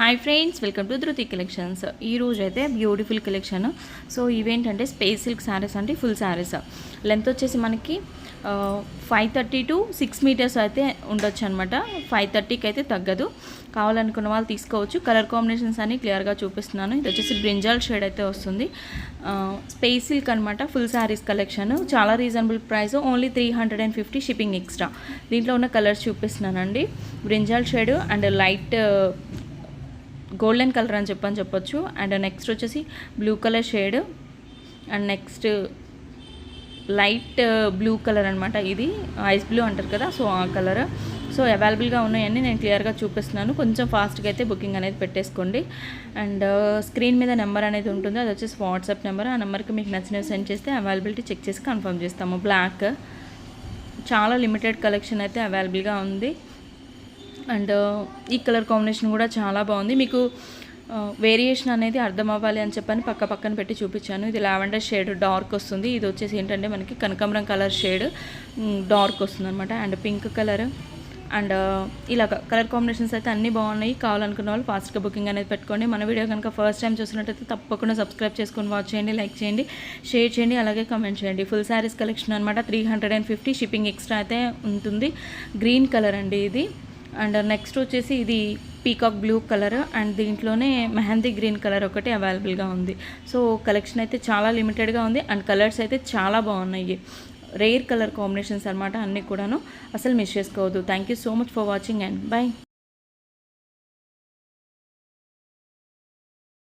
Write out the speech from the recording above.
Hi friends, welcome to ధృతి collections. ఈ రోజు అయితే బ్యూటిఫుల్ కలెక్షన్. సో ఇవేంటంటే స్పేస్ సిల్క్ శారీస్ అంటే ఫుల్ శారీస్. లెంత్ వచ్చేసి మనకి 530 to 6 మీటర్స్ అయితే ఉండొచ్చు అనమాట. 530కి అయితే తగ్గదు. కావాలనుకున్న వాళ్ళు తీసుకోవచ్చు. కలర్ కాంబినేషన్స్ అన్ని క్లియర్గా చూపిస్తున్నాను. ఇది వచ్చేసి బ్రింజాల్ షేడ్ అయితే వస్తుంది. స్పేస్ సిల్క్ అనమాట. ఫుల్ శారీస్ కలెక్షన్ చాలా reasonable price, only 350 shipping extra. దీంట్లో ఉన్న కలర్స్ చూపిస్తున్నానండి. Brinjal shade and light golden colour అని చెప్పొచ్చు. అండ్ నెక్స్ట్ వచ్చేసి blue colour shade and next light blue colour అనమాట. ఇది ఐస్ బ్లూ అంటారు కదా, సో ఆ కలర్. సో అవైలబుల్గా ఉన్నాయని నేను క్లియర్గా చూపిస్తున్నాను. కొంచెం ఫాస్ట్గా అయితే బుకింగ్ అనేది పెట్టేసుకోండి. అండ్ స్క్రీన్ మీద నెంబర్ అనేది ఉంటుంది, అది వచ్చేసి వాట్సాప్ నెంబర్. ఆ నెంబర్కి మీకు నచ్చినవి సెండ్ చేస్తే అవైలబిలిటీ చెక్ చేసి కన్ఫర్మ్ చేస్తాము. బ్లాక్ చాలా లిమిటెడ్ కలెక్షన్ అయితే అవైలబుల్గా ఉంది. అండ్ ఈ కలర్ కాంబినేషన్ కూడా చాలా బాగుంది. మీకు వేరియేషన్ అనేది అర్థం అవ్వాలి అని చెప్పని పక్కన పెట్టి చూపించాను. ఇది లావెండర్ షేడ్ డార్క్ వస్తుంది. ఇది వచ్చేసి ఏంటంటే మనకి కనకాంబరం కలర్ షేడ్ డార్క్ వస్తుంది అనమాట. అండ్ పింక్ కలర్ అండ్ ఇలా కలర్ కాంబినేషన్స్ అయితే అన్నీ బాగున్నాయి. కావాలనుకున్న వాళ్ళు ఫాస్ట్గా బుకింగ్ అనేది పెట్టుకోండి. మన వీడియో కనుక ఫస్ట్ టైం చూసినట్టయితే తప్పకుండా సబ్స్క్రైబ్ చేసుకొని వాచ్ చేయండి, లైక్ చేయండి, షేర్ చేయండి, అలాగే కమెంట్ చేయండి. ఫుల్ శారీస్ కలెక్షన్ అనమాట. 350 షిప్పింగ్ ఎక్స్ట్రా అయితే ఉంటుంది. గ్రీన్ కలర్ అండి ఇది. అండ్ నెక్స్ట్ వచ్చేసి ఇది పీకాక్ బ్లూ కలర్ అండ్ దీంట్లోనే మెహందీ గ్రీన్ కలర్ ఒకటి అవైలబుల్గా ఉంది. సో కలెక్షన్ అయితే చాలా లిమిటెడ్గా ఉంది అండ్ కలర్స్ అయితే చాలా బాగున్నాయి. రేర్ కలర్ కాంబినేషన్స్ అనమాట అన్నీ కూడాను. అసలు మిస్ చేసుకోవద్దు. Thank you so much for watching and by.